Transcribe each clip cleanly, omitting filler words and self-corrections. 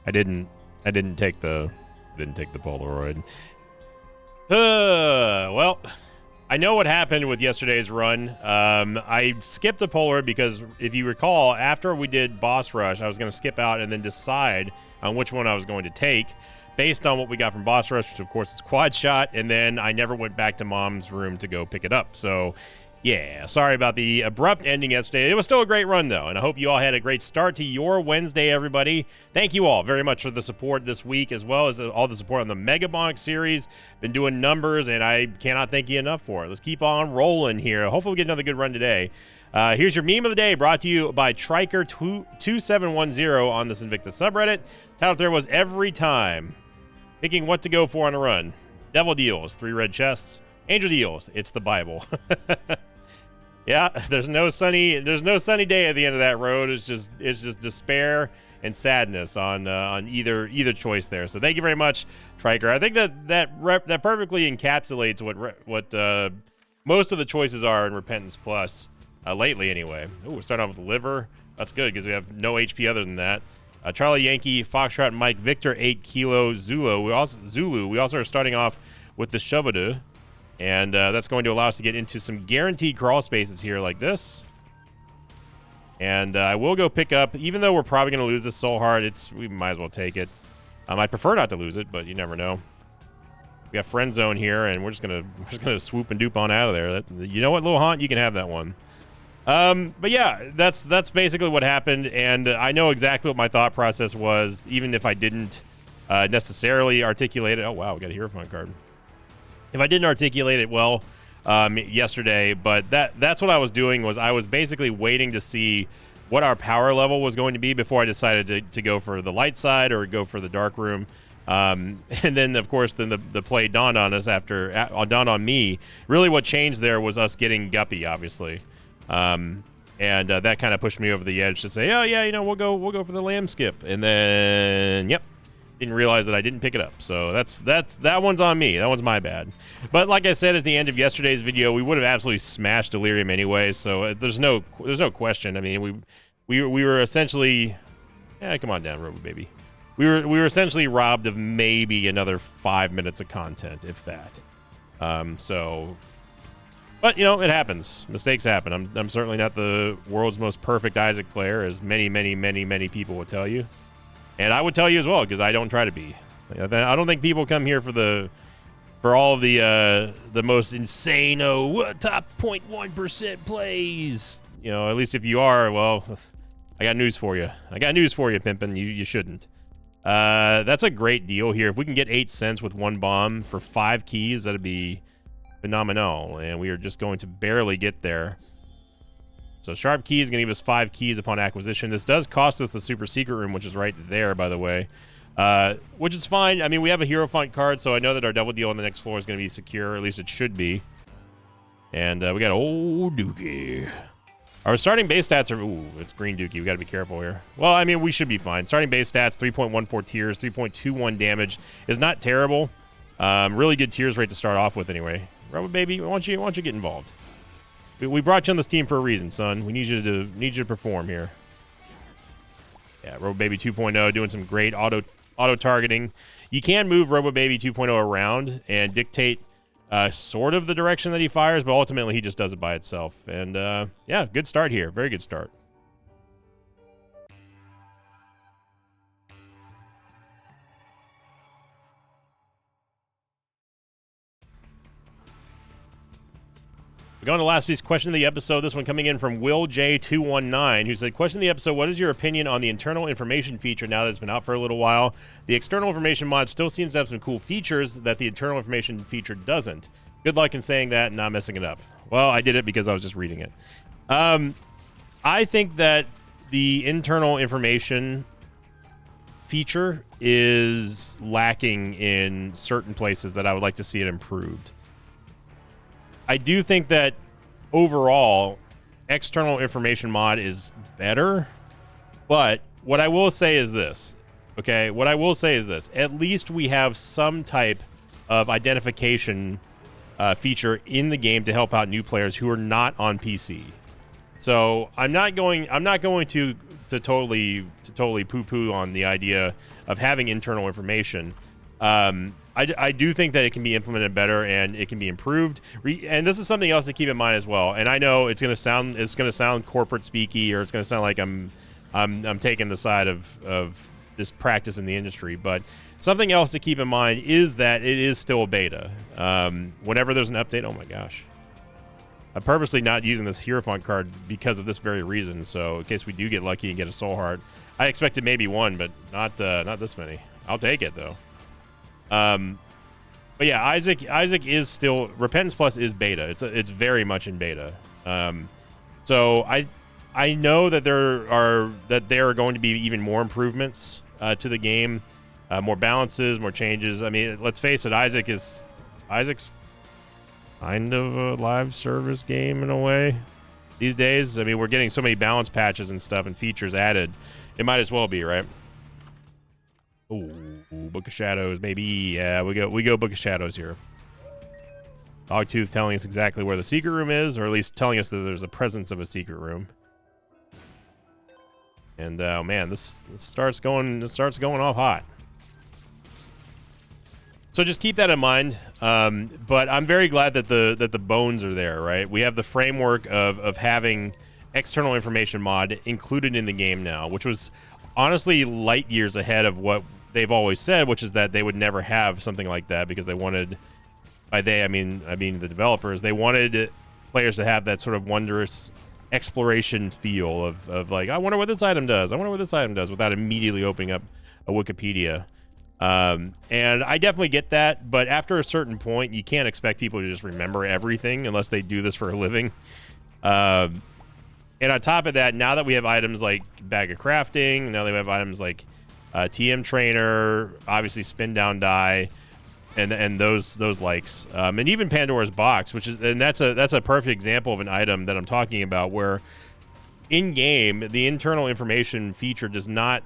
I didn't take the Polaroid. Well, I know what happened with yesterday's run. I skipped the Polaroid because, if you recall, after we did Boss Rush, I was going to skip out and then decide on which one I was going to take based on what we got from Boss Rush, which of course is Quad Shot, and then I never went back to Mom's room to go pick it up. So, yeah, sorry about the abrupt ending yesterday. It was still a great run, though, and I hope you all had a great start to your Wednesday, everybody. Thank you all very much for the support this week, as well as all the support on the Megabonk series. Been doing numbers, and I cannot thank you enough for it. Let's keep on rolling here. Hopefully we get another good run today. Here's your meme of the day, brought to you by Triker2710 on this Invictus subreddit. Title up there was every time picking what to go for on a run. Devil deals, 3 red chests. Angel deals, it's the Bible. Yeah, there's no sunny day at the end of that road. It's just despair and sadness on either choice there. So thank you very much, Triker. I think that perfectly encapsulates what most of the choices are in Repentance Plus lately, anyway. Ooh, we're starting off with the liver. That's good because we have no HP other than that. Charlie Yankee, Foxtrot, Mike, Victor, 8 Kilo, Zulu. We also are starting off with the Shovadu. And that's going to allow us to get into some guaranteed crawl spaces here like this. And I will go pick up, even though we're probably going to lose this Soul Heart, we might as well take it. I prefer not to lose it, but you never know. We got Friend Zone here, and we're just gonna swoop and dupe on out of there. You know what, Lil Haunt, you can have that one. But yeah, that's basically what happened, and I know exactly what my thought process was, even if I didn't necessarily articulate it. Oh wow, we got a Hierophant card. If I didn't articulate it well yesterday, but that's what I was doing, was I was basically waiting to see what our power level was going to be before I decided to go for the light side or go for the dark room. And then, of course, the play dawned on us dawned on me. Really what changed there was us getting Guppy, obviously. And that kind of pushed me over the edge to say, oh, yeah, you know, we'll go for the lamb skip. And then, yep. Didn't realize that I didn't pick it up, so that one's on me. That one's my bad. But like I said at the end of yesterday's video, we would have absolutely smashed Delirium anyway. So there's no question. I mean, we were essentially, come on down, Robo Baby. We were essentially robbed of maybe another 5 minutes of content, if that. But you know, it happens. Mistakes happen. I'm certainly not the world's most perfect Isaac player, as many people will tell you. And I would tell you as well, because I don't try to be. I don't think people come here for all of the most insane top 0.1% plays. You know, at least if you are, well, I got news for you. Pimpin'. You shouldn't. That's a great deal here. If we can get 8 cents with 1 bomb for 5 keys, that'd be phenomenal. And we are just going to barely get there. So Sharp Key is going to give us 5 keys upon acquisition. This does cost us the super secret room, which is right there, by the way, which is fine. I mean, we have a Hierophant card, so I know that our double deal on the next floor is going to be secure. At least it should be. And we got old Dookie. Our starting base stats are... Ooh, it's green Dookie. We got to be careful here. Well, I mean, we should be fine. Starting base stats, 3.14 tiers, 3.21 damage is not terrible. Really good tiers rate to start off with anyway. Robo Baby, why don't you get involved? We brought you on this team for a reason, son. We need you to perform here. Yeah, Robo Baby 2.0 doing some great auto targeting. You can move Robo Baby 2.0 around and dictate sort of the direction that he fires, but ultimately he just does it by itself. And yeah, good start here. Very good start. We're going to last week's question of the episode. This one coming in from Will J219, who said, question of the episode, what is your opinion on the internal information feature now that it's been out for a little while? The external information mod still seems to have some cool features that the internal information feature doesn't. Good luck in saying that and not messing it up. Well, I did it because I was just reading it. I think that the internal information feature is lacking in certain places that I would like to see it improved. I do think that overall, external information mod is better, but what I will say is this, okay? What I will say is this. At least we have some type of identification feature in the game to help out new players who are not on PC. So I'm not going to totally poo-poo on the idea of having internal information. I do think that it can be implemented better and it can be improved. And this is something else to keep in mind as well. And I know it's gonna sound corporate speaky, or it's gonna sound like I'm taking the side of this practice in the industry, but something else to keep in mind is that it is still a beta. Whenever there's an update, oh my gosh. I'm purposely not using this Hierophant card because of this very reason. So in case we do get lucky and get a Soul Heart, I expected maybe one, but not this many. I'll take it though. But yeah, Isaac is still, Repentance Plus is beta. It's very much in beta. So I know that there are going to be even more improvements to the game, more balances, more changes. I mean, let's face it, Isaac's kind of a live service game in a way these days. I mean, we're getting so many balance patches and stuff and features added. It might as well be, right? Oh, Book of Shadows, maybe. Yeah, we go Book of Shadows here. Dogtooth telling us exactly where the secret room is, or at least telling us that there's a presence of a secret room. And oh man, this starts going off hot. So just keep that in mind. But I'm very glad that the bones are there, right? We have the framework of having external information mod included in the game now, which was honestly light years ahead of what they've always said, which is that they would never have something like that because they wanted, by they I mean the developers, they wanted players to have that sort of wondrous exploration feel of like, I wonder what this item does. I wonder what this item does, without immediately opening up a Wikipedia. And I definitely get that, but after a certain point, you can't expect people to just remember everything unless they do this for a living. And on top of that, now that we have items like Bag of Crafting, now that we have items like TM Trainer, obviously Spin Down Die, and those likes, and even Pandora's Box, that's a perfect example of an item that I'm talking about, where in game the internal information feature does not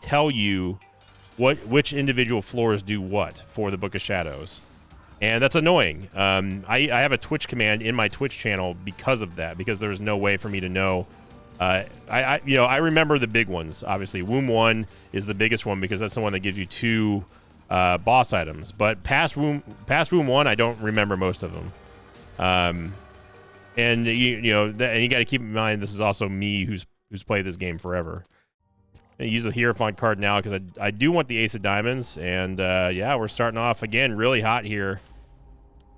tell you which individual floors do what for the Book of Shadows, and that's annoying. I have a Twitch command in my Twitch channel because of that, because there's no way for me to know. I remember the big ones. Obviously, Womb 1 is the biggest one because that's the one that gives you 2 boss items. But past Womb 1, I don't remember most of them. And you got to keep in mind, this is also me who's played this game forever. I use the Hierophant card now because I do want the Ace of Diamonds, and yeah, we're starting off again really hot here.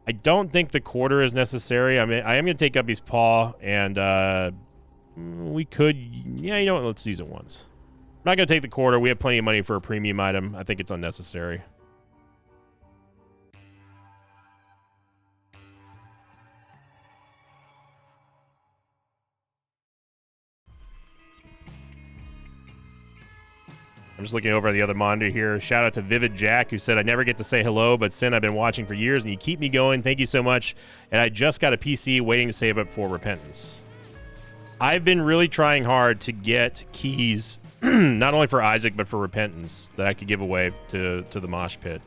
I don't think the quarter is necessary. I mean, I am going to take up his paw, and we could, yeah, you know what? Let's use it once. I'm not going to take the quarter. We have plenty of money for a premium item. I think it's unnecessary. I'm just looking over at the other monitor here. Shout out to Vivid Jack, who said, I never get to say hello, but Sin, I've been watching for years, and you keep me going. Thank you so much. And I just got a PC waiting to save up for Repentance. I've been really trying hard to get keys, not only for Isaac, but for Repentance, that I could give away to the Mosh Pit.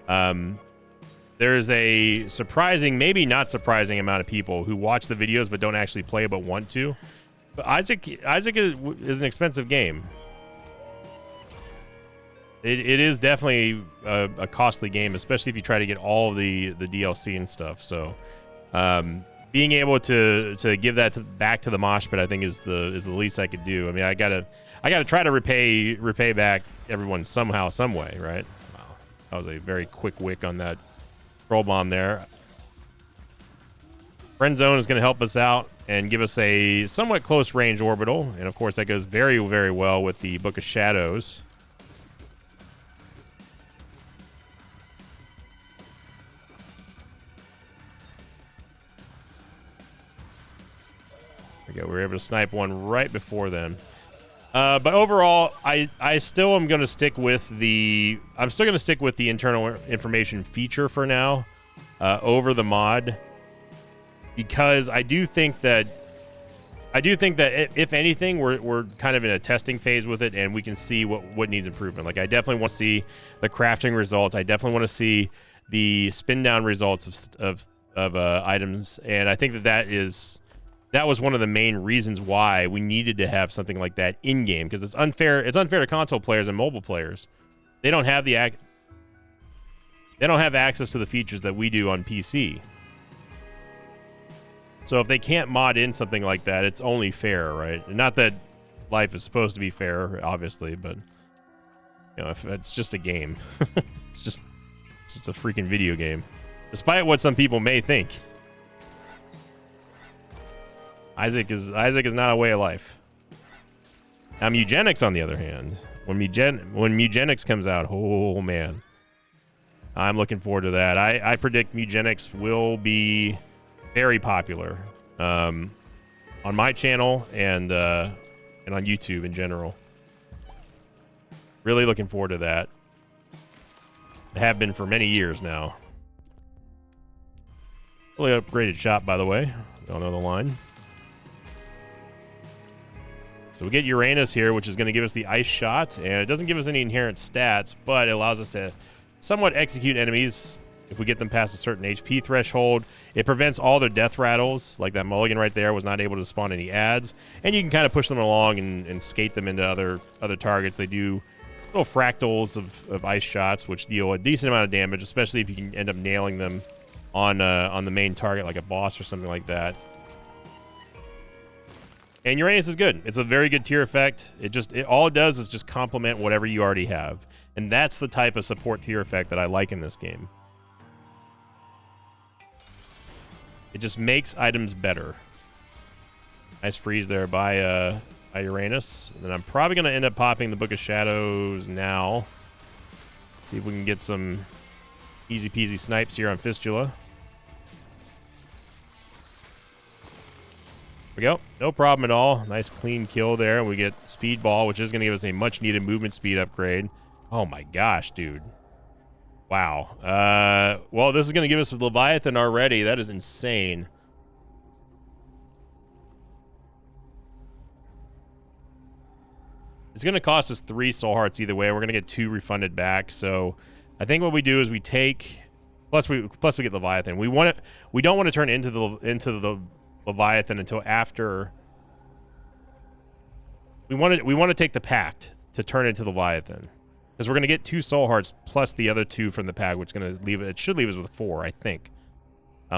There is a surprising, maybe not surprising amount of people who watch the videos but don't actually play but want to. But Isaac is an expensive game. It is definitely a costly game, especially if you try to get all of the DLC and stuff. So, being able to give that back to the Mosh Pit, I think is the least I could do. I mean, I gotta try to repay back everyone somehow, some way, right? Wow, that was a very quick wick on that troll bomb there. Friend Zone is going to help us out and give us a somewhat close range orbital, and of course that goes very, very well with the Book of Shadows. We were able to snipe one right before then. But overall, I still am going to stick with the internal information feature for now over the mod, because I do think that if anything, we're kind of in a testing phase with it, and we can see what needs improvement. Like, I definitely want to see the crafting results. I definitely want to see the spin down results of items, and I think that is that was one of the main reasons why we needed to have something like that in game, because it's unfair. It's unfair to console players and mobile players. They don't have they don't have access to the features that we do on PC. So if they can't mod in something like that, it's only fair, right? Not that life is supposed to be fair, obviously, but you know, if it's just a game. it's just a freaking video game, despite what some people may think. Isaac is not a way of life. Now, Mugenics, on the other hand, when Mugenics comes out, oh man, I'm looking forward to that. I predict Mugenics will be very popular on my channel and on YouTube in general. Really looking forward to that. I have been for many years now. Fully upgraded shop, by the way. Don't know the line. So we get Uranus here, which is going to give us the ice shot, and it doesn't give us any inherent stats, but it allows us to somewhat execute enemies if we get them past a certain HP threshold. It prevents all their death rattles, like that mulligan right there was not able to spawn any ads, and you can kind of push them along and skate them into other targets. They do little fractals of ice shots, which deal a decent amount of damage, especially if you can end up nailing them on the main target, like a boss or something like that. And Uranus is good. It's a very good tier effect. All it does is just complement whatever you already have. And that's the type of support tier effect that I like in this game. It just makes items better. Nice freeze there by Uranus. And then I'm probably going to end up popping the Book of Shadows now. See if we can get some easy peasy snipes here on Fistula. We go. No problem at all. Nice clean kill there. We get Speedball, which is going to give us a much needed movement speed upgrade. Oh my gosh, dude. Wow. Well, this is going to give us Leviathan already. That is insane. It's going to cost us 3 soul hearts either way. We're going to get 2 refunded back. So I think what we do is we take plus we get Leviathan. We don't want to turn into the Leviathan until after we want to take the pact to turn into Leviathan, because we're going to get 2 soul hearts plus the other 2 from the pact, which is going to leave it should leave us with 4, I think,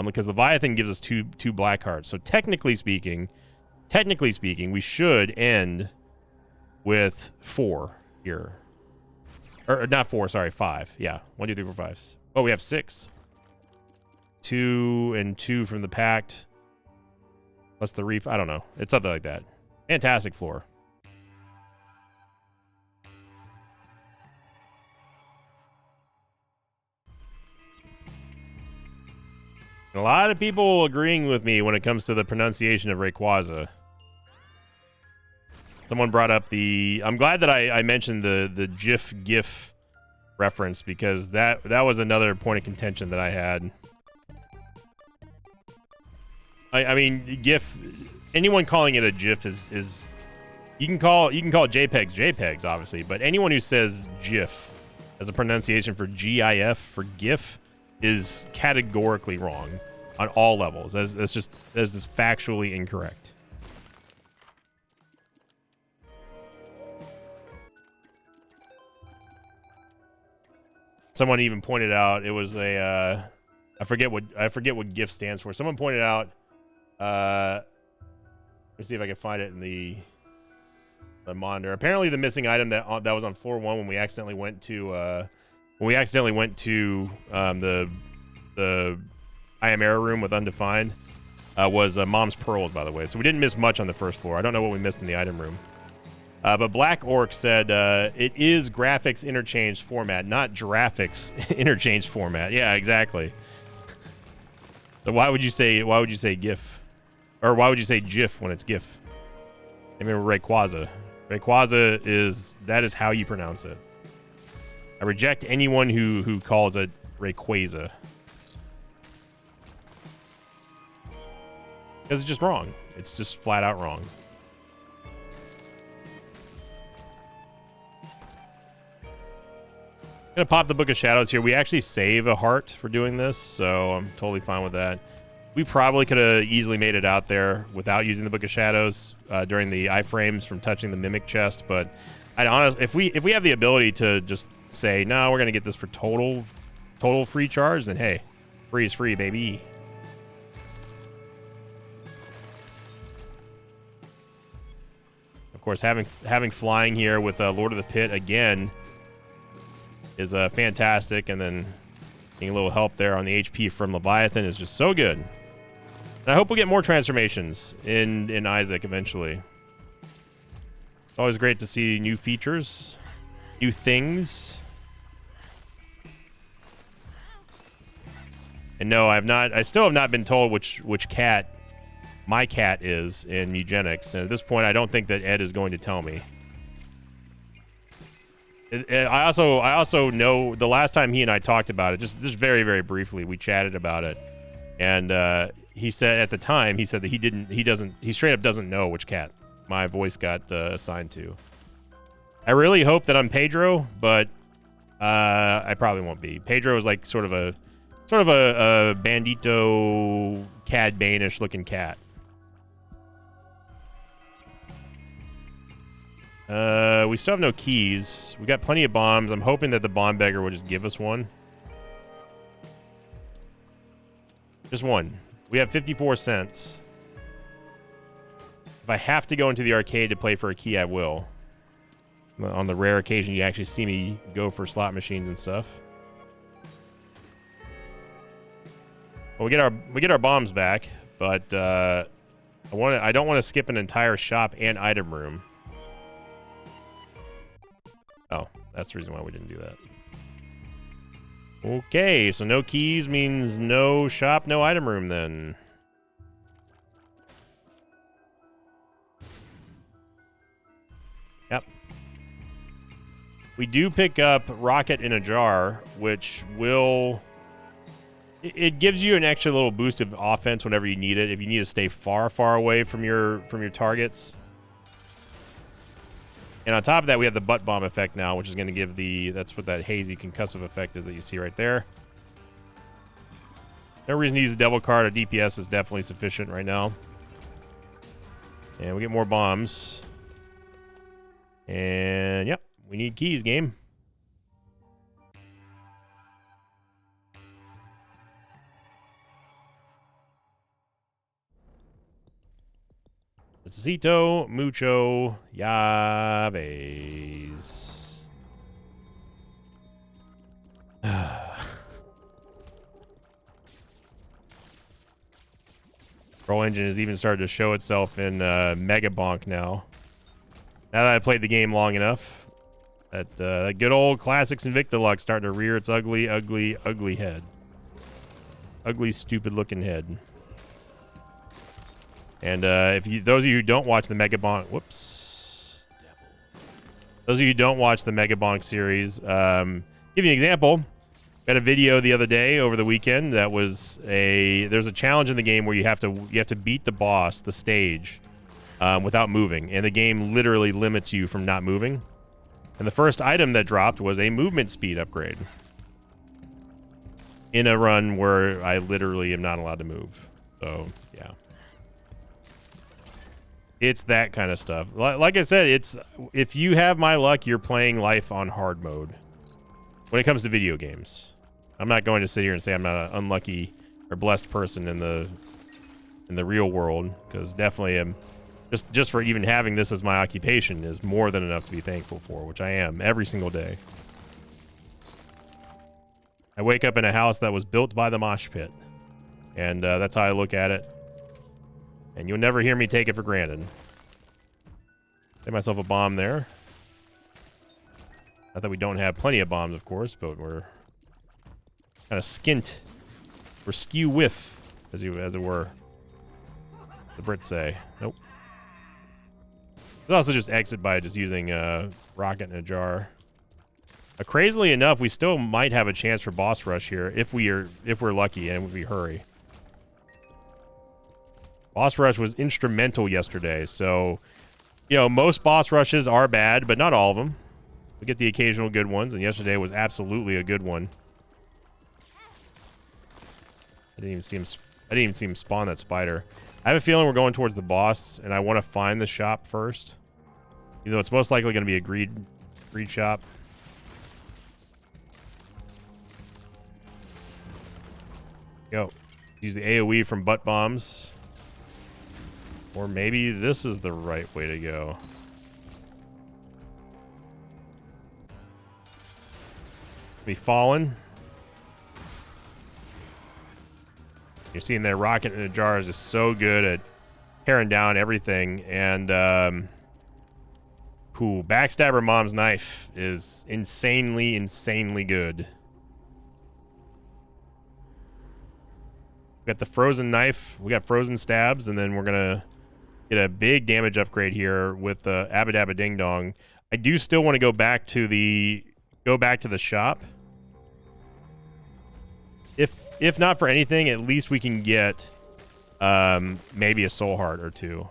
because Leviathan gives us two black hearts. So technically speaking, we should end with 4 here, or not 4, sorry, 5. Yeah, 1 2 3 4 5. Oh, we have 6. 2 and 2 from the pact. Plus the reef. I don't know. It's something like that. Fantastic floor. And a lot of people agreeing with me when it comes to the pronunciation of Rayquaza. Someone brought up the... I'm glad that I mentioned the GIF reference, because that was another point of contention that I had. I mean, GIF, anyone calling it a GIF is you can call JPEGs, obviously, but anyone who says GIF as a pronunciation for GIF, for GIF, is categorically wrong on all levels. That's just factually incorrect. Someone even pointed out it was a I forget what GIF stands for. Someone pointed out. Let me see if I can find it in the monitor. Apparently, the missing item that was on floor 1 when we accidentally went to the I Am Error room with Undefined was Mom's Pearls, by the way. So we didn't miss much on the first floor. I don't know what we missed in the item room. But Black Orc said it is graphics interchange format, not graphics interchange format. Yeah, exactly. So why would you say GIF? Or why would you say GIF when it's GIF? I mean, Rayquaza. Rayquaza is how you pronounce it. I reject anyone who calls it Rayquaza. Because it's just wrong. It's just flat out wrong. I'm gonna pop the Book of Shadows here. We actually save a heart for doing this, so I'm totally fine with that. We probably could have easily made it out there without using the Book of Shadows during the iframes from touching the Mimic chest, but I'd honestly, if we have the ability to just say, no, we're gonna get this for total free charge, then hey, free is free, baby. Of course, having flying here with Lord of the Pit again is fantastic, and then getting a little help there on the HP from Leviathan is just so good. And I hope we'll get more transformations in Isaac eventually. It's always great to see new features, new things. And no, I still have not been told which cat my cat is in eugenics. And at this point, I don't think that Ed is going to tell me. I also know the last time he and I talked about it, just very, very briefly, we chatted about it. And he said at the time, he said that he straight up doesn't know which cat my voice got assigned to. I really hope that I'm Pedro, but I probably won't be. Pedro is like sort of a bandito Cad Bane-ish looking cat. We still have no keys. We got plenty of bombs. I'm hoping that the bomb beggar will just give us one. Just one. We have 54 cents. If I have to go into the arcade to play for a key, I will. On the rare occasion you actually see me go for slot machines and stuff. Well, we get our bombs back, but I don't want to skip an entire shop and item room. Oh, that's the reason why we didn't do that. Okay, so no keys means no shop, no item room then. Yep. We do pick up Rocket in a Jar, which will... It gives you an extra little boost of offense whenever you need it. If you need to stay far, far away from your targets. And on top of that, we have the butt bomb effect now, which is going to give that's what that hazy concussive effect is that you see right there. No reason to use the devil card. A DPS is definitely sufficient right now. And we get more bombs. And yep, we need keys, game. Necesito mucho llaves. Roll Engine has even started to show itself in Mega Bonk now. Now that I played the game long enough, that good old Classics Invicta starting to rear its ugly, ugly, ugly head. Ugly, stupid-looking head. And those of you who don't watch the Mega Bonk, whoops. Those of you who don't watch the Mega Bonk series, give you an example. Got a video the other day over the weekend that was there's a challenge in the game where you have to beat the boss, the stage, without moving, and the game literally limits you from not moving. And the first item that dropped was a movement speed upgrade in a run where I literally am not allowed to move. So yeah. It's that kind of stuff. Like I said, if you have my luck, you're playing life on hard mode. When it comes to video games, I'm not going to sit here and say I'm not an unlucky or blessed person in the real world, because definitely am. Just for even having this as my occupation is more than enough to be thankful for, which I am every single day. I wake up in a house that was built by the mosh pit, and that's how I look at it. And you'll never hear me take it for granted. Take myself a bomb there. Not that we don't have plenty of bombs, of course, but we're kind of skint. We're skew whiff, as it were. The Brits say. Nope. There's also just exit by just using Rocket in a Jar. Crazily enough, we still might have a chance for boss rush here if we're lucky and if we hurry. Boss rush was instrumental yesterday, so most boss rushes are bad, but not all of them. We get the occasional good ones, and yesterday was absolutely a good one. I didn't even see him. I didn't even see him spawn that spider. I have a feeling we're going towards the boss, and I want to find the shop first. Even though it's most likely going to be a greed shop. Go. Use the AoE from butt bombs. Or maybe this is the right way to go. Be fallen. You're seeing that rocket in a jar is just so good at tearing down everything. And, Backstabber Mom's Knife is insanely, insanely good. We got the frozen knife. We got frozen stabs. And then we're going to get a big damage upgrade here with the Abba Dabba Ding Dong. I do still want to go back to the shop. If not for anything, at least we can get maybe a soul heart or two.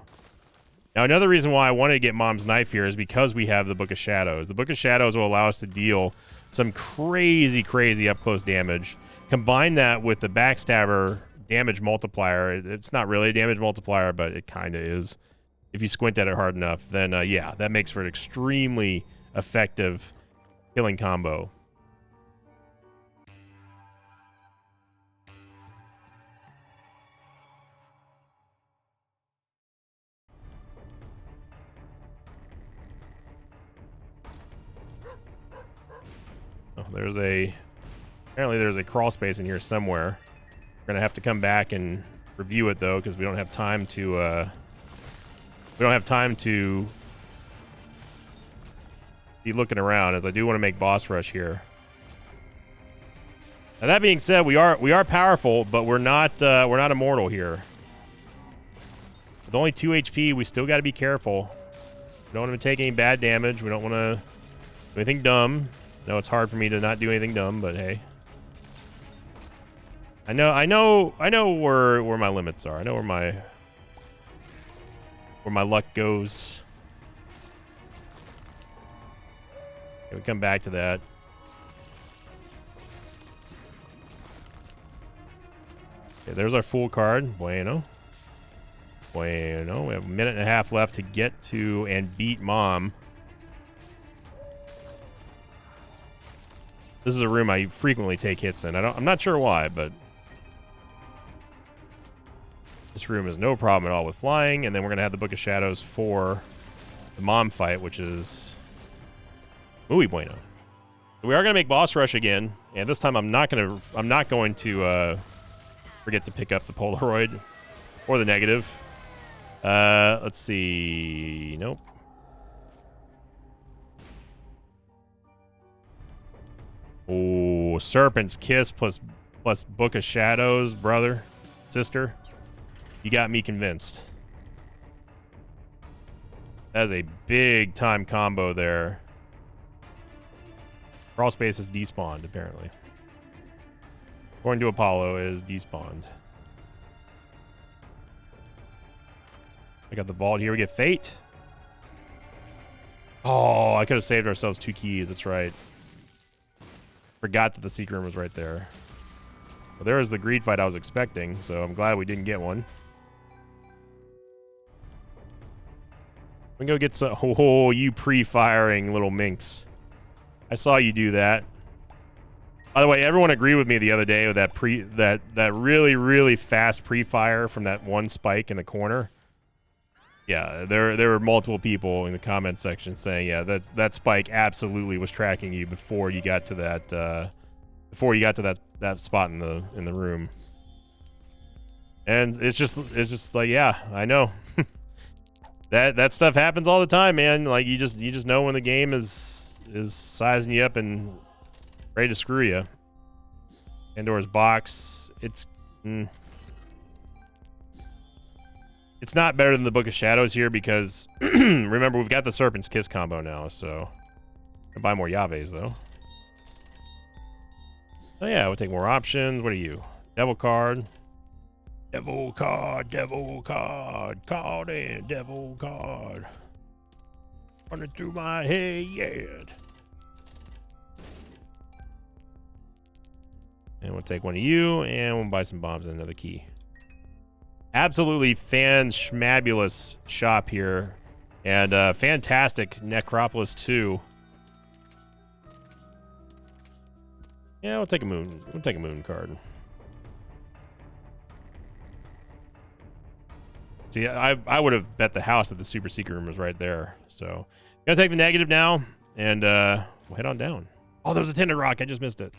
Now, another reason why I wanted to get Mom's Knife here is because we have the Book of Shadows. The Book of Shadows will allow us to deal some crazy, crazy up-close damage. Combine that with the Backstabber damage multiplier. It's not really a damage multiplier, but it kind of is. If you squint at it hard enough, then yeah, that makes for an extremely effective killing combo. Oh, apparently there's a crawl space in here somewhere. We're gonna have to come back and review it though, because we don't have time to be looking around, as I do want to make boss rush here. Now that being said, we are powerful, but we're not immortal here. With only 2 HP, we still got to be careful. We don't want to take any bad damage. We don't want to do anything dumb. I know it's hard for me to not do anything dumb, but hey. I know where my limits are. I know where my luck goes. Okay, we come back to that. Okay, there's our full card. Bueno. Bueno. We have a minute and a half left to get to and beat Mom. This is a room I frequently take hits in. I'm not sure why, but this room is no problem at all with flying. And then we're gonna have the Book of Shadows for the Mom fight, which is muy bueno. We are gonna make boss rush again, and this time I'm not going to forget to pick up the Polaroid or the negative. Let's see. Nope. Oh, Serpent's Kiss plus Book of Shadows, brother, sister. You got me convinced. That is a big time combo there. Crawl space is despawned, apparently. According to Apollo, it is despawned. I got the vault here. We get Fate. Oh, I could have saved ourselves 2 keys. That's right. Forgot that the secret room was right there. Well, there was the greed fight I was expecting, so I'm glad we didn't get one. We can go get some. Oh, you pre-firing little minx. I saw you do that. By the way, everyone agreed with me the other day with that really, really fast pre-fire from that one spike in the corner. Yeah, there were multiple people in the comment section saying, yeah, that spike absolutely was tracking you before you got to that that spot in the room. And it's just like, yeah, I know. that stuff happens all the time, man. Like you just know when the game is sizing you up and ready to screw you. Pandora's box, it's not better than the Book of Shadows here because remember we've got the Serpent's Kiss combo now, so I'll buy more Yaves though. Oh yeah, we'll take more options. What are you? Devil card. Devil card, devil card, card in, devil card. Running through my head. And we'll take one of you, and we'll buy some bombs and another key. Absolutely fan-schmabulous shop here. And fantastic Necropolis 2. Yeah, we'll take a moon. We'll take a moon card. See, I would have bet the house that the super secret room was right there. So, gonna take the negative now, and we'll head on down. Oh, there was a Tinder Rock. I just missed it.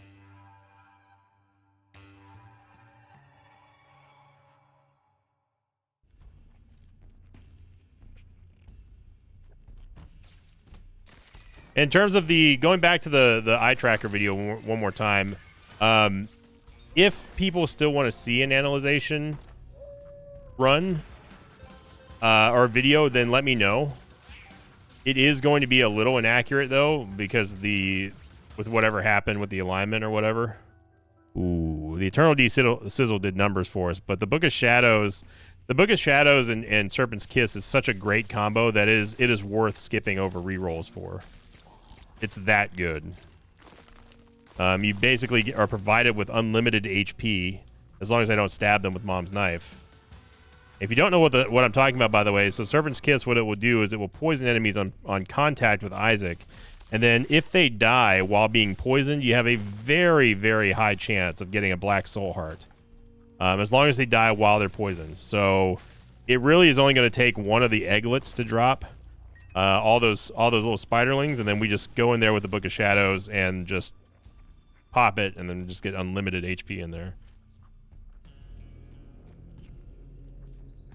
In terms of the going back to the eye tracker video one more time, if people still want to see an analyzation run or video, then let me know. It is going to be a little inaccurate though, because with whatever happened with the alignment or whatever. Ooh, the Eternal Sizzle did numbers for us, but the Book of Shadows, and Serpent's Kiss is such a great combo that it is worth skipping over rerolls for. It's that good. You basically are provided with unlimited HP as long as I don't stab them with Mom's knife. If you don't know what I'm talking about, by the way, so Serpent's Kiss, what it will do is it will poison enemies on contact with Isaac. And then if they die while being poisoned, you have a very, very high chance of getting a Black Soul Heart. As long as they die while they're poisoned. So it really is only going to take one of the egglets to drop. All those little spiderlings, and then we just go in there with the Book of Shadows and just pop it, and then just get unlimited HP in there.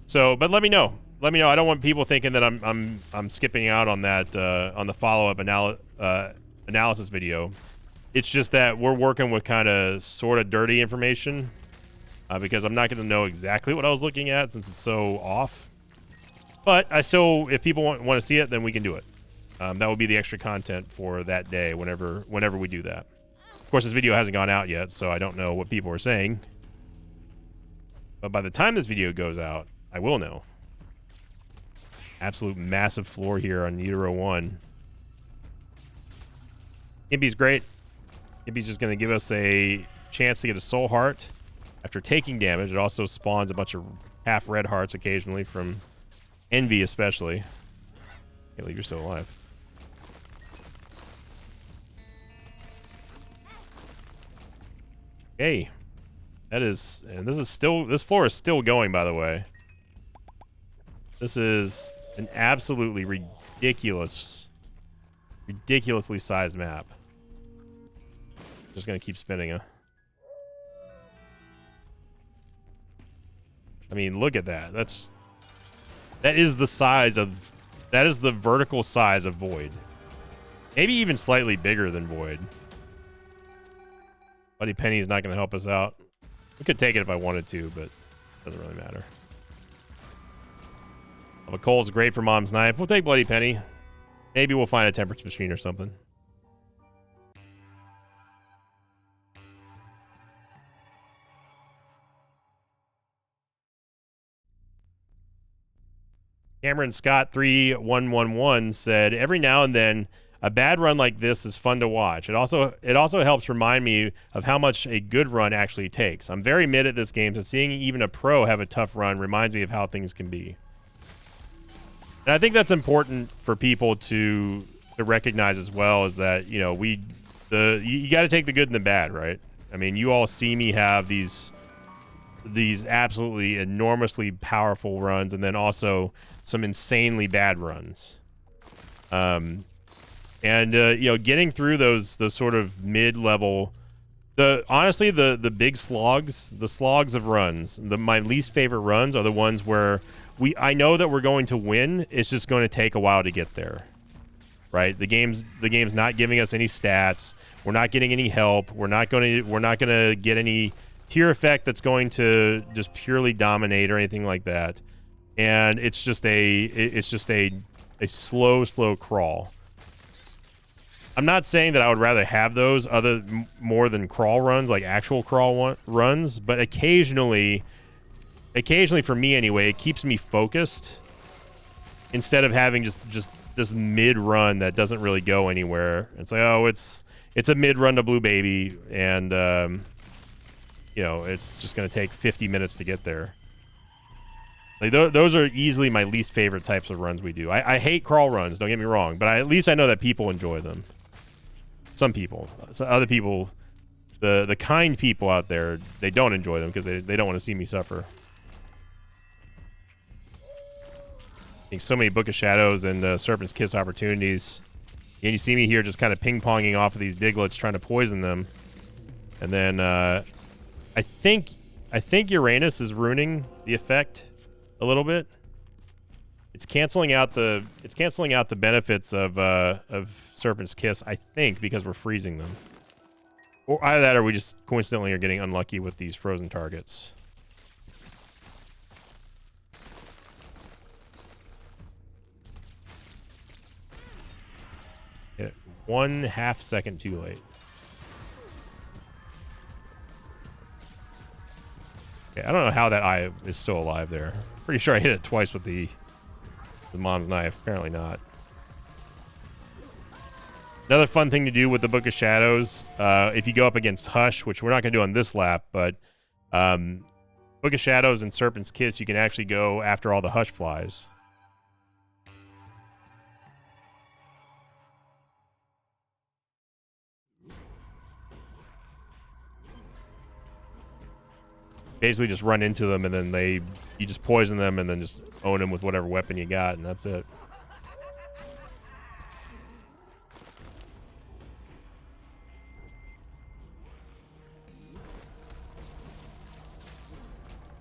So, but let me know. Let me know. I don't want people thinking that I'm skipping out on that on the follow-up analysis video. It's just that we're working with kind of sort of dirty information because I'm not going to know exactly what I was looking at since it's so off. But I still, if people want to see it, then we can do it. That will be the extra content for that day whenever we do that. Of course, this video hasn't gone out yet, so I don't know what people are saying. But by the time this video goes out, I will know. Absolute massive floor here on Utero 1. Impi's great. Impi's just going to give us a chance to get a soul heart. After taking damage, it also spawns a bunch of half red hearts occasionally from Envy especially. Can't believe you're still alive. Okay. That is, and this floor is still going, by the way. This is an absolutely ridiculously sized map. Just gonna keep spinning, huh? I mean, look at that. That is the vertical size of Void. Maybe even slightly bigger than Void. Bloody Penny is not going to help us out. We could take it if I wanted to, but it doesn't really matter. But Cole's great for Mom's knife. We'll take Bloody Penny. Maybe we'll find a temperance machine or something. Cameron Scott 3111 said, every now and then a bad run like this is fun to watch. It also helps remind me of how much a good run actually takes. I'm very mid at this game, so seeing even a pro have a tough run reminds me of how things can be. And I think that's important for people to recognize as well, is that, you know, you got to take the good and the bad, right? I mean, you all see me have these absolutely enormously powerful runs, and then also some insanely bad runs. You know, getting through those sort of mid-level, honestly the big slogs, the slogs of runs, my least favorite runs are the ones where I know that we're going to win. It's just going to take a while to get there, right? The game's not giving us any stats. We're not getting any help. We're not going to get any tier effect that's going to just purely dominate or anything like that. And it's just a slow crawl. I'm not saying that I would rather have those more than crawl runs, like actual crawl runs, but occasionally for me anyway, it keeps me focused instead of having just this mid run that doesn't really go anywhere. It's like, oh, it's a mid run to Blue Baby, and you know, it's just going to take 50 minutes to get there. Like those are easily my least favorite types of runs we do. I hate crawl runs, don't get me wrong, but at least I know that people enjoy them. Some people. So other people, the kind people out there, they don't enjoy them because they don't want to see me suffer. I think so many Book of Shadows and Serpent's Kiss opportunities. And you see me here just kind of ping-ponging off of these Digletts trying to poison them. And then I think Uranus is ruining the effect a little bit. It's canceling out the benefits of Serpent's Kiss, I think, because we're freezing them. Or either that or we just coincidentally are getting unlucky with these frozen targets. Hit it 1/2 second too late. Okay, I don't know how that eye is still alive there. Pretty sure I hit it twice with the mom's knife. Apparently not. Another fun thing to do with the Book of Shadows, if you go up against Hush, which we're not going to do on this lap, but Book of Shadows and Serpent's Kiss, you can actually go after all the Hush flies. Basically just run into them and then you just poison them and then just own them with whatever weapon you got, and that's it.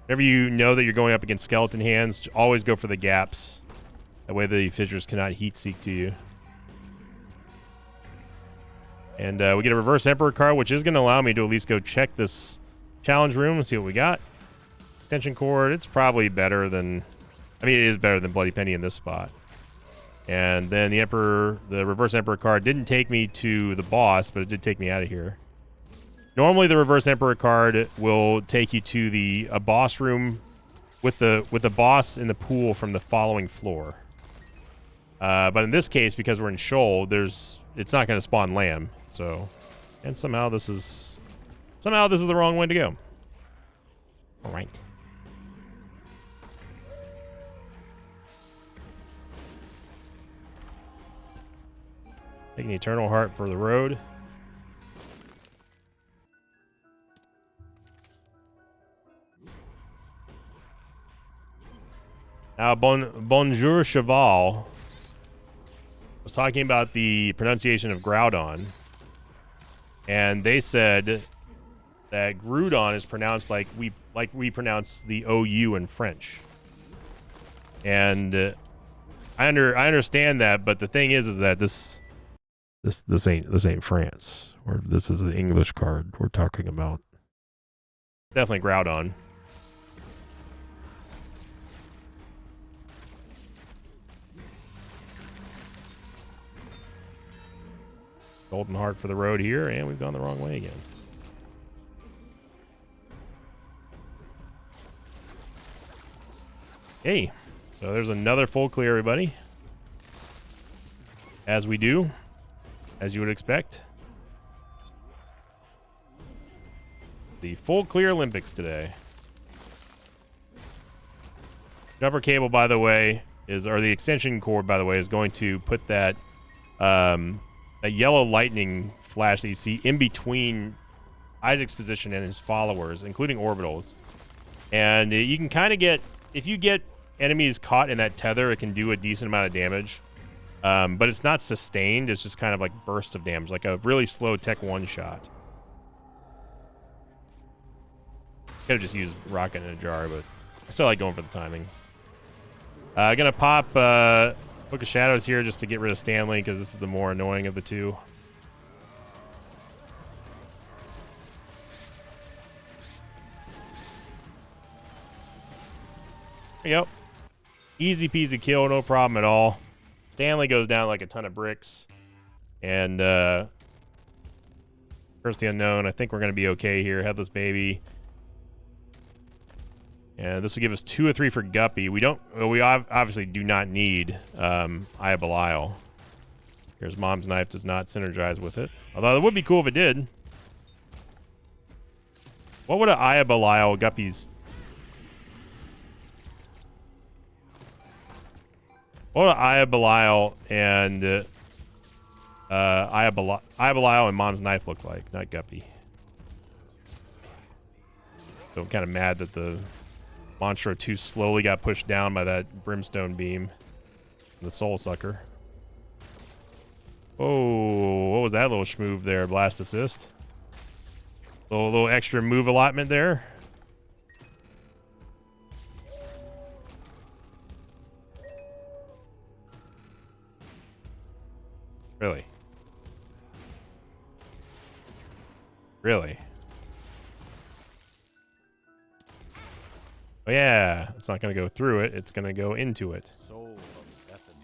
Whenever you know that you're going up against skeleton hands, always go for the gaps. That way the fissures cannot heat seek to you. And we get a Reverse Emperor card, which is going to allow me to at least go check this challenge room and see what we got. Extension cord, it's probably better than... I mean, it is better than Bloody Penny in this spot. And then the Reverse Emperor card didn't take me to the boss, but it did take me out of here. Normally, the Reverse Emperor card will take you to a boss room with the boss in the pool from the following floor. But in this case, because we're in Shoal, it's not going to spawn Lamb. So, and somehow this is the wrong way to go. All right. Taking the Eternal Heart for the road. Now, Bonjour Cheval was talking about the pronunciation of Groudon, and they said that Groudon is pronounced like we pronounce the OU in French. And I understand that, but the thing is that this ain't France, or this is an English card we're talking about. Definitely Groudon. Golden Heart for the road here, and we've gone the wrong way again. Okay, so there's another full clear, everybody. As we do, as you would expect. The full clear Olympics today. Jumper cable, by the way, or the extension cord, by the way, is going to put that a yellow lightning flash that you see in between Isaac's position and his followers, including orbitals. And you can kind of get, if you get enemies caught in that tether, it can do a decent amount of damage. But it's not sustained, it's just kind of like burst of damage, like a really slow Tech 1 shot. Could have just used Rocket in a jar, but I still like going for the timing. Gonna pop Book of Shadows here just to get rid of Stanley, because this is the more annoying of the two. There you go. Easy peasy kill, no problem at all. Stanley goes down like a ton of bricks. And Curse the Unknown, I think we're going to be okay here. Headless Baby. And this will give us 2 or 3 for Guppy. We obviously do not need Eye of Belial. Here's Mom's Knife, does not synergize with it. Although it would be cool if it did. What would an Eye of Belial Guppy's... What do Aya Belial and Aya Belial and Mom's Knife look like? Not Guppy. So I'm kind of mad that the Monstro 2 slowly got pushed down by that Brimstone Beam. The Soul Sucker. Oh, what was that little schmoove there? Blast Assist. Little extra move allotment there. Really? Really? Oh yeah, it's not going to go through it. It's going to go into it. Soul of Bethany.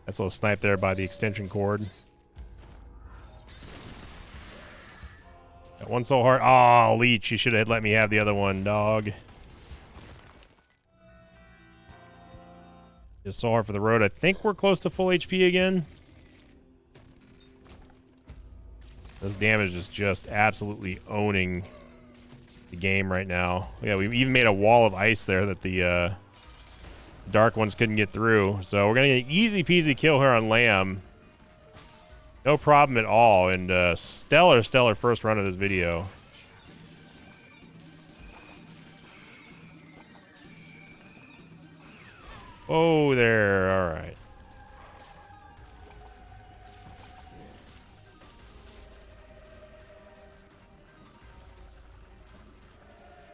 That's a little snipe there by the extension cord. Got one soul heart. Oh, Leech, you should have let me have the other one, dog. Just soul heart for the road. I think we're close to full HP again. This damage is just absolutely owning the game right now. Yeah, we even made a wall of ice there that the dark ones couldn't get through. So we're going to get an easy peasy kill here on Lamb. No problem at all. And stellar first run of this video. Oh, there. All right.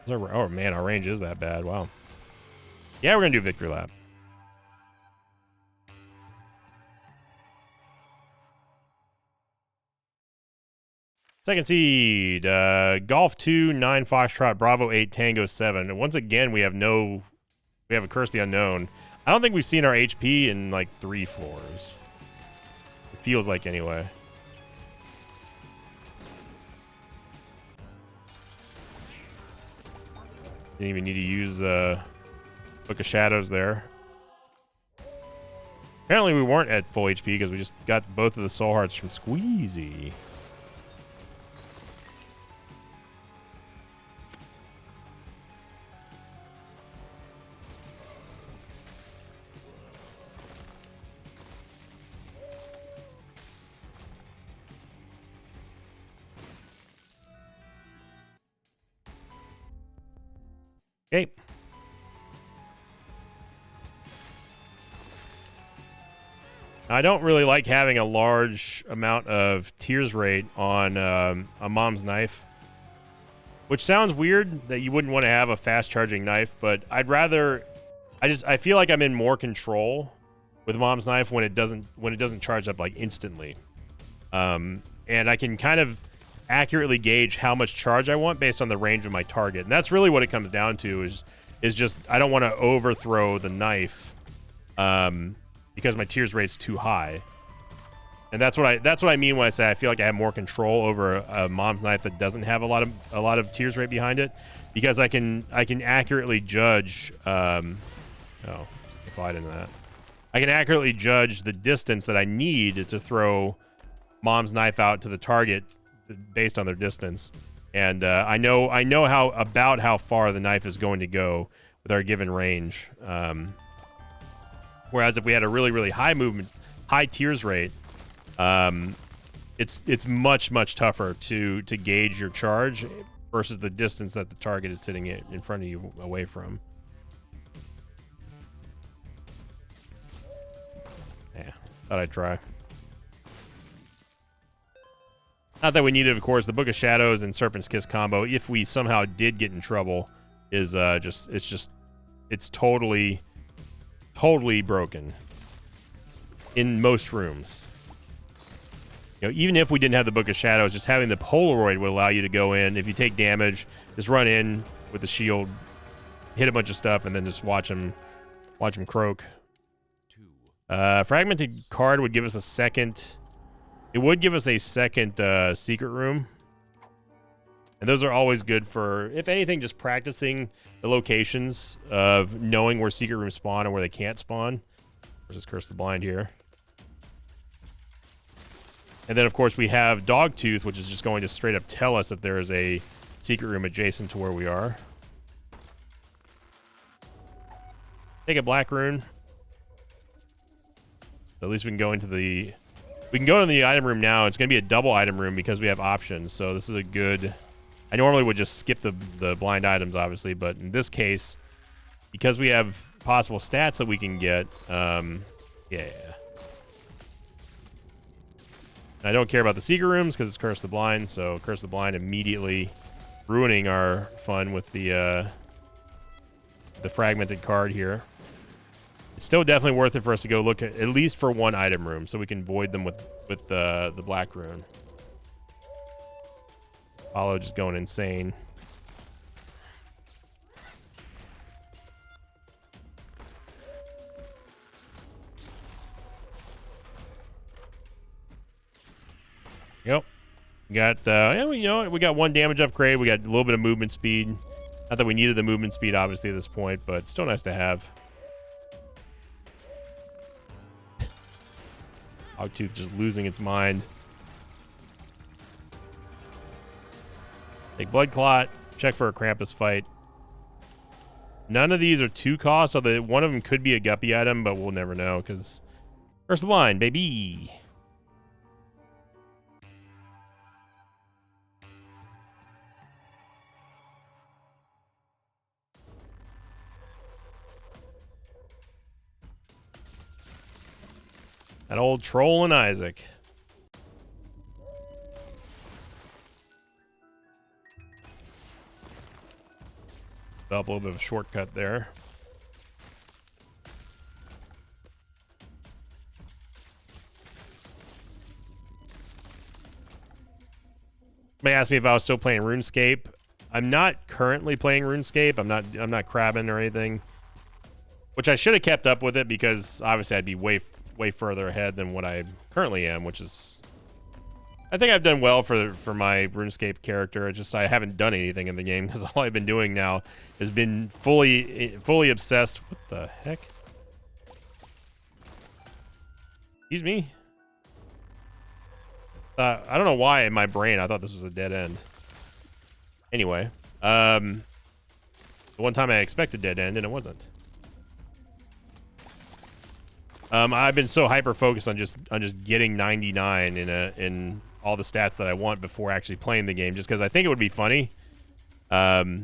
Oh, man, our range is that bad. Wow. Yeah, we're going to do Victory Lap. Second seed, Golf 2, 9 Foxtrot, Bravo 8, Tango 7. And once again, we have a Curse the Unknown. I don't think we've seen our HP in like 3 floors. It feels like anyway. Didn't even need to use Book of Shadows there. Apparently we weren't at full HP because we just got both of the Soul Hearts from Squeezy. Okay. I don't really like having a large amount of tears rate on a Mom's Knife, which sounds weird that you wouldn't want to have a fast charging knife, but I'd rather. I feel like I'm in more control with Mom's Knife when it doesn't charge up like instantly, and I can kind of accurately gauge how much charge I want based on the range of my target. And that's really what it comes down to is just I don't want to overthrow the knife because my tears rate's too high. And that's what I mean when I say I feel like I have more control over a Mom's Knife that doesn't have a lot of tears rate behind it, because I can accurately judge oh, if I didn't that. I can accurately judge the distance that I need to throw Mom's Knife out to the target based on their distance, and I know how far the knife is going to go with our given range. Whereas if we had a really high movement, high tears rate, it's much tougher to gauge your charge versus the distance that the target is sitting in front of you away from. Yeah, thought I'd try. Not that we needed, of course. The Book of Shadows and Serpent's Kiss combo, if we somehow did get in trouble, is it's totally broken in most rooms. You know, even if we didn't have the Book of Shadows, just having the Polaroid would allow you to go in. If you take damage, just run in with the shield, hit a bunch of stuff, and then just watch them croak. Fragmented card would give us a second. It would give us a second secret room. And those are always good for, if anything, just practicing the locations of knowing where secret rooms spawn and where they can't spawn. Versus Curse the Blind here. And then, of course, we have Dogtooth, which is just going to straight up tell us if there is a secret room adjacent to where we are. Take a black rune. So at least we can go into the... We can go in the item room now. It's going to be a double item room because we have options. So this is a good... I normally would just skip the blind items, obviously. But in this case, because we have possible stats that we can get... yeah. I don't care about the secret rooms because it's Curse the Blind, so Curse the Blind immediately ruining our fun with the fragmented card here. It's still definitely worth it for us to go look at least for one item room so we can void them with the black rune. Apollo just going insane. Yep. We got, yeah, we got 1 damage upgrade. We got a little bit of movement speed. Not that we needed the movement speed, obviously, at this point, but it's still nice to have. Dogtooth just losing its mind. Take Blood Clot. Check for a Krampus fight. None of these are 2 costs, so that one of them could be a Guppy item, but we'll never know, because Curse the Blind, baby. That old troll and Isaac. Up a little bit of a shortcut there. Somebody asked me if I was still playing RuneScape. I'm not currently playing RuneScape. I'm not crabbing or anything. Which I should have kept up with it because obviously I'd be way further ahead than what I currently am, which is... I think I've done well for my RuneScape character. It's just I haven't done anything in the game because all I've been doing now has been fully obsessed. What the heck? Excuse me? I don't know why in my brain I thought this was a dead end. Anyway, the one time I expected dead end and it wasn't. I've been so hyper focused on just getting 99 in all the stats that I want before actually playing the game, just because I think it would be funny. But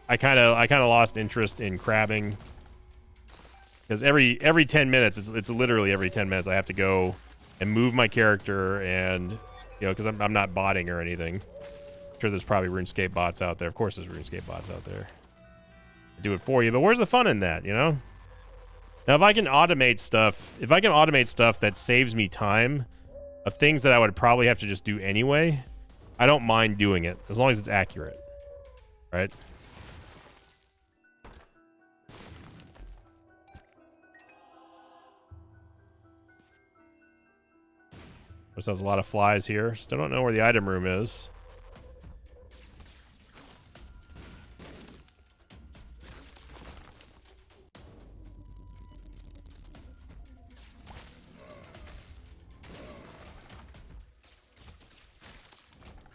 I kind of lost interest in crabbing because every 10 minutes, it's literally every 10 minutes I have to go and move my character, and because I'm not botting or anything. I'm sure there's probably RuneScape bots out there. Of course, there's RuneScape bots out there. I do it for you, but where's the fun in that? Now, if I can automate stuff, that saves me time of things that I would probably have to just do anyway, I don't mind doing it as long as it's accurate, right? There's a lot of flies here. Still don't know where the item room is.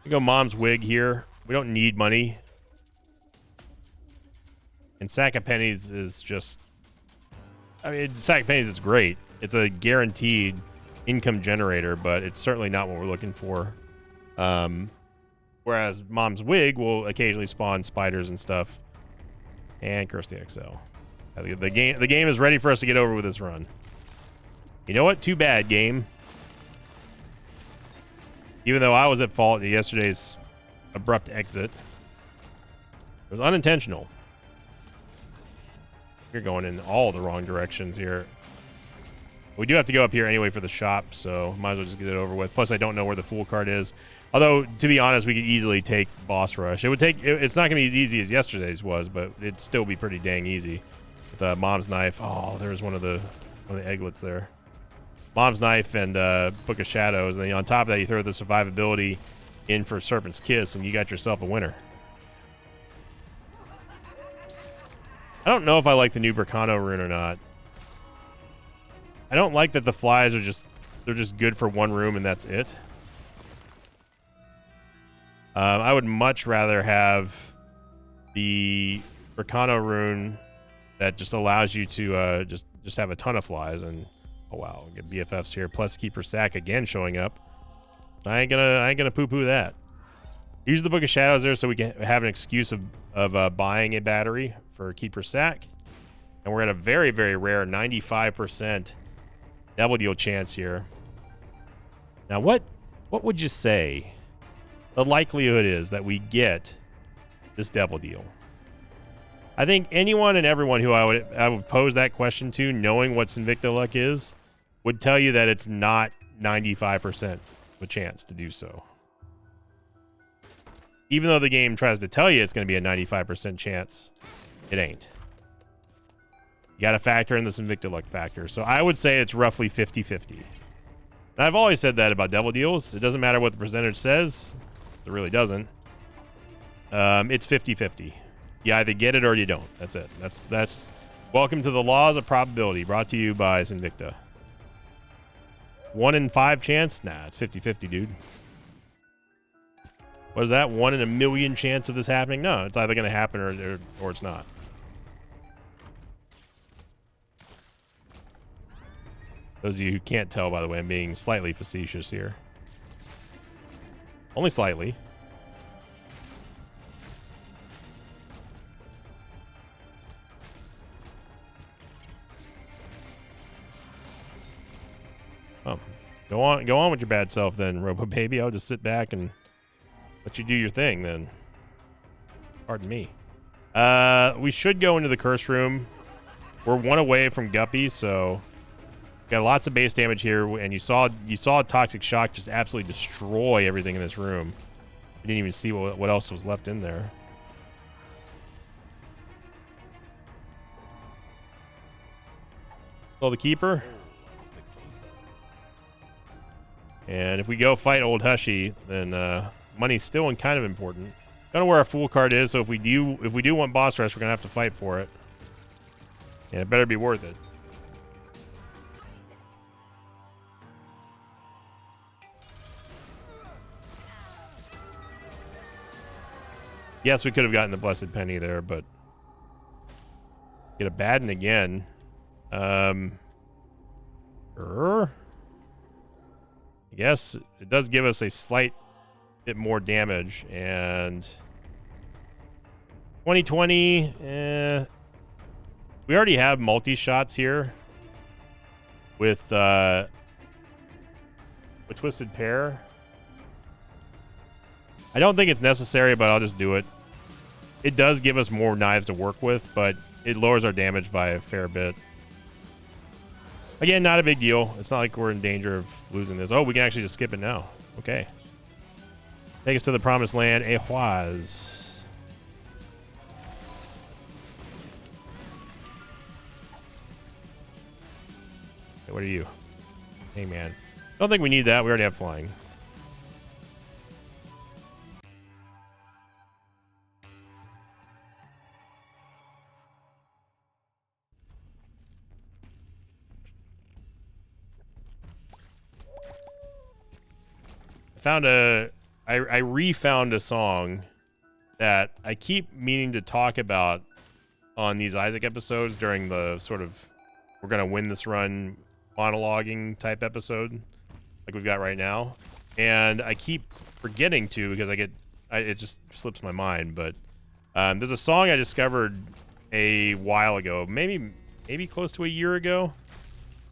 We go Mom's Wig here. We don't need money. And Sack of Pennies is just... I mean, Sack of Pennies is great. It's a guaranteed income generator, but it's certainly not what we're looking for. Whereas Mom's Wig will occasionally spawn spiders and stuff. And Curse the XL. The game is ready for us to get over with this run. You know what? Too bad, game. Even though I was at fault in yesterday's abrupt exit. It was unintentional. You're going in all the wrong directions here. We do have to go up here anyway for the shop, so might as well just get it over with. Plus, I don't know where the Fool card is. Although, to be honest, we could easily take Boss Rush. It would take... It's not going to be as easy as yesterday's was, but it'd still be pretty dang easy. With Mom's Knife. Oh, there's one of the egglets there. Mom's Knife and Book of Shadows, and then on top of that, you throw the survivability in for Serpent's Kiss, and you got yourself a winner. I don't know if I like the new Berkano rune or not. I don't like that the flies are just they're just good for one room and that's it. I would much rather have the Rakano rune that just allows you to just have a ton of flies. And oh wow, get BFFs here. Plus Keeper Sack again showing up. I ain't gonna poo-poo that. Use the Book of Shadows there so we can have an excuse of buying a battery for Keeper Sack. And we're at a very, very rare 95% Devil Deal chance here. Now what would you say the likelihood is that we get this Devil Deal? I think anyone and everyone who I would pose that question to, knowing what Sinvicta luck is, would tell you that it's not 95% of a chance to do so. Even though the game tries to tell you it's going to be a 95% chance, it ain't. You got to factor in the Sinvicta luck factor. So I would say it's roughly 50-50. And I've always said that about Devil Deals. It doesn't matter what the percentage says. It really doesn't. It's 50-50. You either get it or you don't. That's it. That's welcome to the laws of probability, brought to you by Sinvicta. 1 in 5 chance? Nah, it's 50-50, dude. What is that? 1 in a million chance of this happening? No, it's either going to happen or it's not. Those of you who can't tell, by the way, I'm being slightly facetious here. Only slightly. Oh, go on with your bad self then, Robo Baby. I'll just sit back and let you do your thing then. Pardon me. We should go into the curse room. We're 1 away from Guppy, so got lots of base damage here, and you saw Toxic Shock just absolutely destroy everything in this room. You didn't even see what else was left in there. Kill the Keeper. And if we go fight Old Hushy, then money's still kind of important. Don't know where our Fool card is, so if we do want boss rush, we're gonna have to fight for it. And it better be worth it. Yes, we could have gotten the Blessed Penny there, but get a Baden again. Yes, it does give us a slight bit more damage, and 2020, we already have multi-shots here with Twisted Pair. I don't think it's necessary, but I'll just do it. It does give us more knives to work with, but it lowers our damage by a fair bit. Again, not a big deal. It's not like we're in danger of losing this. Oh, we can actually just skip it now. Okay. Take us to the promised land, Ehwaz. Hey, what are you? Hey, man. Don't think we need that. We already have flying. I refound a song that I keep meaning to talk about on these Isaac episodes during the sort of we're gonna win this run monologuing type episode like we've got right now, and I keep forgetting to because it just slips my mind. But there's a song I discovered a while ago, maybe close to a year ago.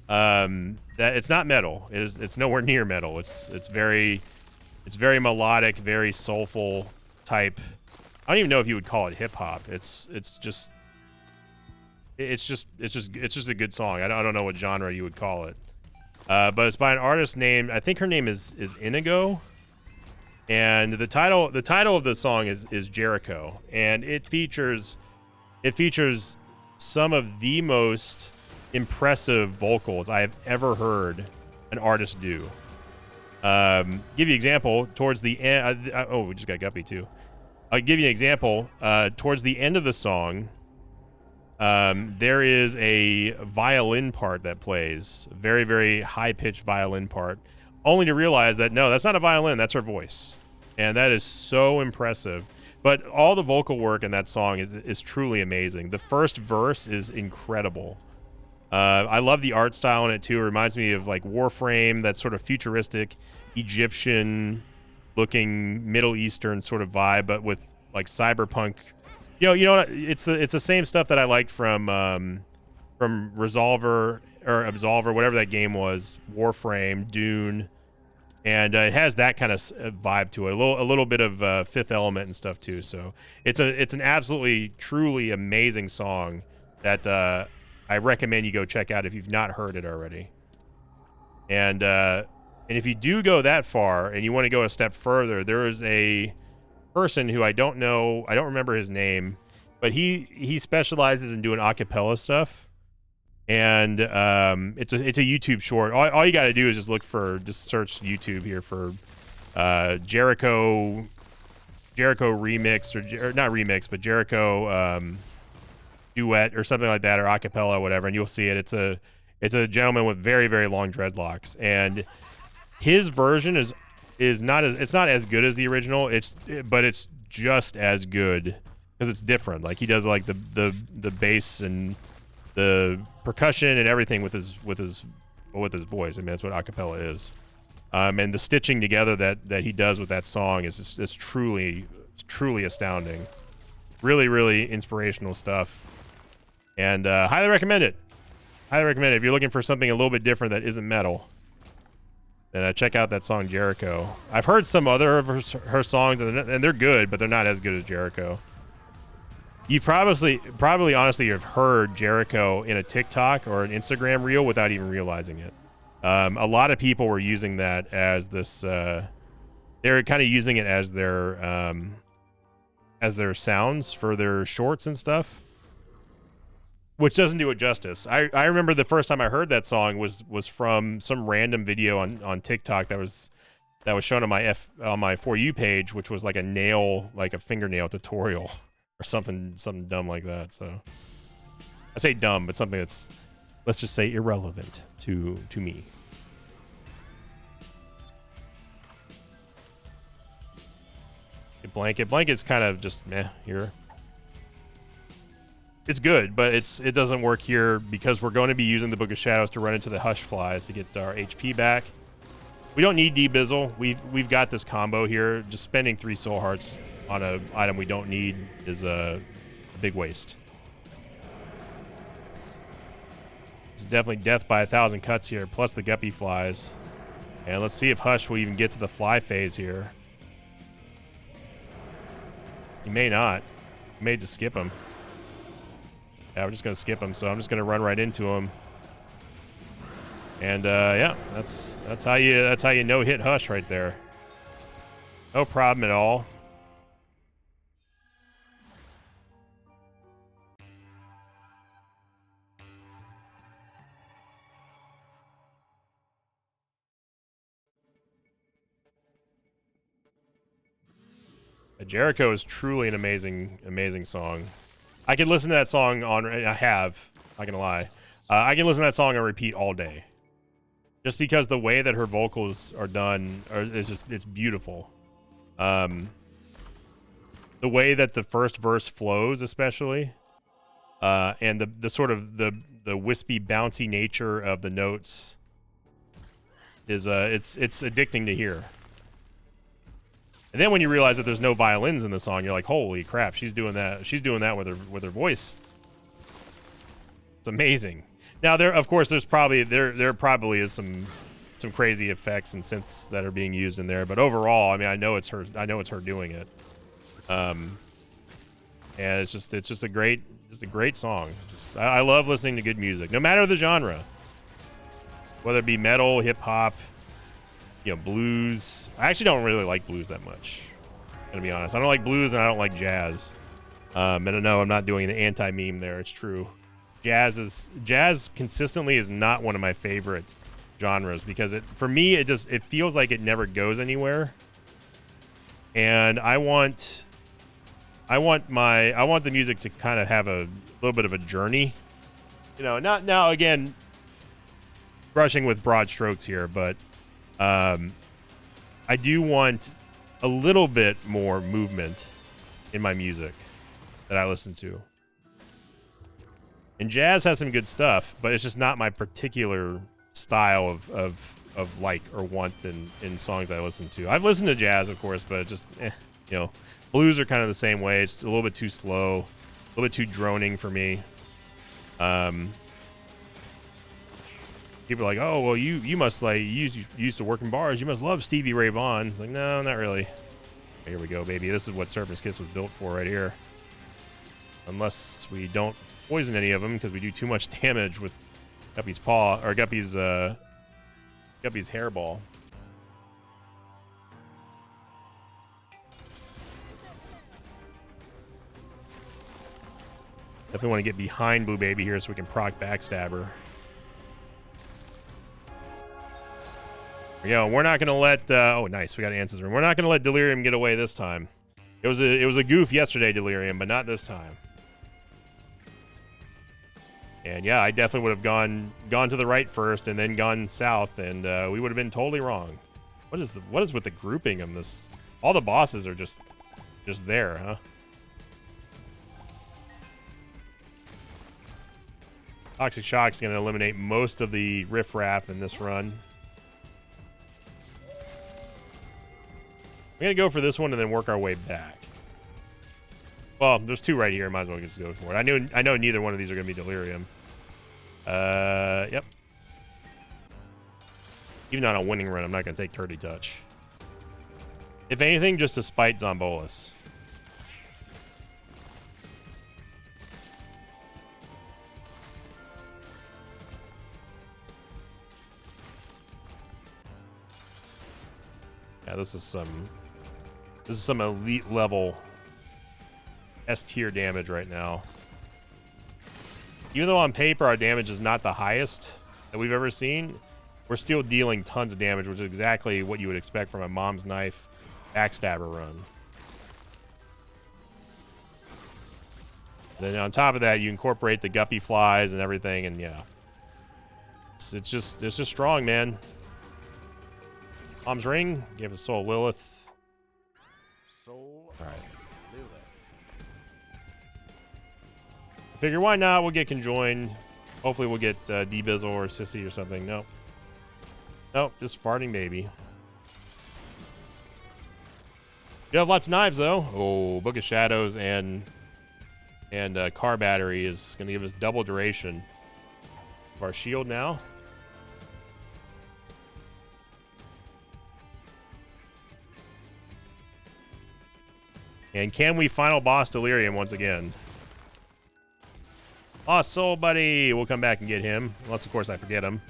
That it's not metal. It's nowhere near metal. It's very melodic, very soulful type. I don't even know if you would call it hip hop. It's just a good song. I don't know what genre you would call it. But it's by an artist named, I think her name is Inigo. And the title of the song is Jericho, and it features some of the most impressive vocals I have ever heard an artist do. Give you an example. Towards the end, oh, we just got Guppy too. I'll give you an example. Towards the end of the song, there is a violin part that plays, very, very high-pitched violin part, only to realize that, no, that's not a violin, that's her voice. And that is so impressive. But all the vocal work in that song is truly amazing. The first verse is incredible. I love the art style in it, too. It reminds me of, like, Warframe, that sort of futuristic, Egyptian-looking, Middle Eastern sort of vibe, but with, like, cyberpunk. You know, it's the same stuff that I liked from Resolver or Absolver, whatever that game was, Warframe, Dune, and it has that kind of vibe to it. A little bit of Fifth Element and stuff too. So it's an absolutely truly amazing song that I recommend you go check out if you've not heard it already. And if you do go that far and you want to go a step further, there is a person who I don't remember his name, but he specializes in doing a cappella stuff, and it's a YouTube short. All you got to do is just search YouTube here for Jericho remix or not remix, but Jericho duet or something like that, or a cappella, whatever, and you'll see it. It's a gentleman with very, very long dreadlocks, and his version is not as good as the original. But it's just as good because it's different. Like, he does like the bass and the percussion and everything with his voice. I mean, that's what acapella is. And the stitching together that he does with that song is truly astounding. Really, really inspirational stuff. And highly recommend it. Highly recommend it if you're looking for something a little bit different that isn't metal. Then check out that song Jericho. I've heard some other of her songs, and they're good, but they're not as good as Jericho. You probably honestly have heard Jericho in a TikTok or an Instagram reel without even realizing it. A lot of people were using that as this. They're kind of using it as their sounds for their shorts and stuff, which doesn't do it justice. I remember the first time I heard that song was from some random video on TikTok that was shown on my For You page, which was like a fingernail tutorial or something dumb like that. So I say dumb, but something that's, let's just say, irrelevant to me. Blanket's kind of just meh here. It's good, but it doesn't work here because we're going to be using the Book of Shadows to run into the Hush Flies to get our HP back. We don't need D-Bizzle. We've got this combo here. Just spending 3 soul hearts on an item we don't need is a big waste. It's definitely death by 1,000 cuts here, plus the Guppy Flies. And let's see if Hush will even get to the fly phase here. He may not. He may just skip him. Yeah, we're just gonna skip him, so I'm just gonna run right into him. And yeah, that's how you no hit Hush right there. No problem at all. Jericho is truly an amazing song. I could listen to that song on. I have. Not gonna lie. I can listen to that song on repeat all day. Just because the way that her vocals are done it's beautiful. The way that the first verse flows, especially, and the sort of the wispy, bouncy nature of the notes is it's addicting to hear. And then when you realize that there's no violins in the song, you're like, holy crap, she's doing that. She's doing that with her voice. It's amazing. Now there probably is some crazy effects and synths that are being used in there, but overall, I mean, I know it's her doing it. And it's just a great song. I love listening to good music, no matter the genre. Whether it be metal, hip hop, blues. I actually don't really like blues that much, I'm gonna be honest. I don't like blues and I don't like jazz. And I know I'm not doing an anti-meme there. It's true. Jazz consistently is not one of my favorite genres because for me it feels like it never goes anywhere. And I want I want the music to kind of have a little bit of a journey. You know, not now again brushing with broad strokes here, but I do want a little bit more movement in my music that I listen to. And jazz has some good stuff, but it's just not my particular style of like or want in songs I listen to. I've listened to jazz, of course, but it just, you know, blues are kind of the same way. It's a little bit too slow, a little bit too droning for me. People are like, oh, well, you must like you used to work in bars. You must love Stevie Ray Vaughan. It's like, no, not really. Here we go, baby. This is what Serpent's Kiss was built for right here. Unless we don't poison any of them because we do too much damage with Guppy's paw or Guppy's hairball. Definitely want to get behind Blue Baby here so we can proc Backstabber. There we go. We're not going to let... oh, nice. We got Ans's room. We're not going to let Delirium get away this time. It was a goof yesterday, Delirium, but not this time. And yeah, I definitely would have gone to the right first and then gone south, and we would have been totally wrong. What is with the grouping of this? All the bosses are just there, huh? Toxic Shock's going to eliminate most of the riffraff in this run. We're going to go for this one and then work our way back. Well, there's two right here. Might as well just go for it. I know neither one of these are going to be Delirium. Yep. Even on a winning run, I'm not going to take Turdy Touch. If anything, just to spite Zombolis. Yeah, this is some elite level S tier damage right now. Even though on paper our damage is not the highest that we've ever seen, we're still dealing tons of damage, which is exactly what you would expect from a Mom's Knife Backstabber run. Then on top of that, you incorporate the Guppy Flies and everything, and yeah, it's just strong, man. Mom's Ring gave us Soul Lilith. All right. I figure why not? We'll get Conjoined. Hopefully we'll get D-Bizzle or Sissy or something. Nope. Nope, just Farting Baby. You have lots of knives though. Oh, Book of Shadows and Car Battery is going to give us double duration of our shield now. And can we final boss Delirium once again? Lost Soul Buddy. We'll come back and get him. Unless, of course, I forget him.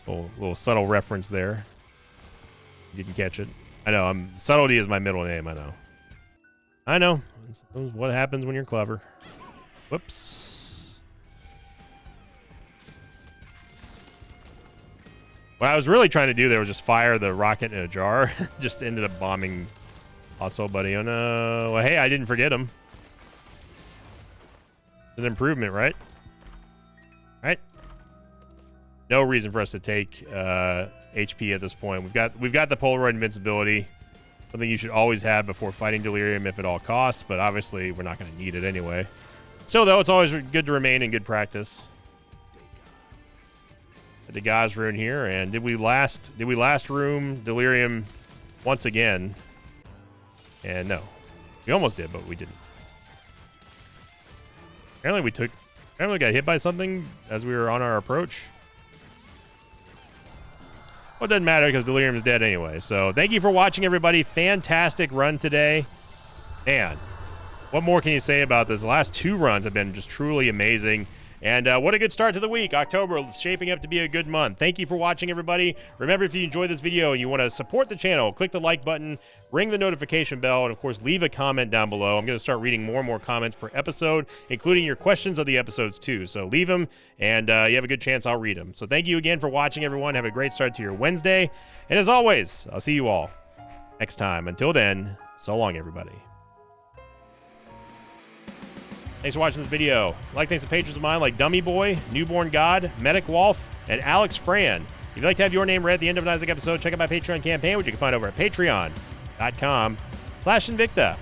Little subtle reference there. You didn't catch it. I know. Subtlety is my middle name. I know. I know. This is what happens when you're clever. Whoops. What I was really trying to do there was just fire the rocket in a jar. Just ended up bombing Lost Soul Buddy. Oh no. Well, hey, I didn't forget him. It's an improvement, right? Right? No reason for us to take HP at this point. We've got the Polaroid invincibility. Something you should always have before fighting Delirium if at all costs, but obviously we're not going to need it anyway. Still though, it's always good to remain in good practice. The Degas rune here, and did we last room Delirium once again? And no. We almost did, but we didn't. Apparently we got hit by something as we were on our approach. Well, it doesn't matter because Delirium is dead anyway. So thank you for watching, everybody. Fantastic run today. Man, what more can you say about this? The last two runs have been just truly amazing. And what a good start to the week. October is shaping up to be a good month. Thank you for watching, everybody. Remember, if you enjoyed this video and you want to support the channel, click the like button, ring the notification bell, and of course, leave a comment down below. I'm going to start reading more and more comments per episode, including your questions of the episodes too. So leave them, and you have a good chance I'll read them. So thank you again for watching, everyone. Have a great start to your Wednesday. And as always, I'll see you all next time. Until then, so long, everybody. Thanks for watching this video. Thanks to patrons of mine like Dummy Boy, Newborn God, Medic Wolf, and Alex Fran. If you'd like to have your name read at the end of an Isaac episode, check out my Patreon campaign, which you can find over at patreon.com/Invicta.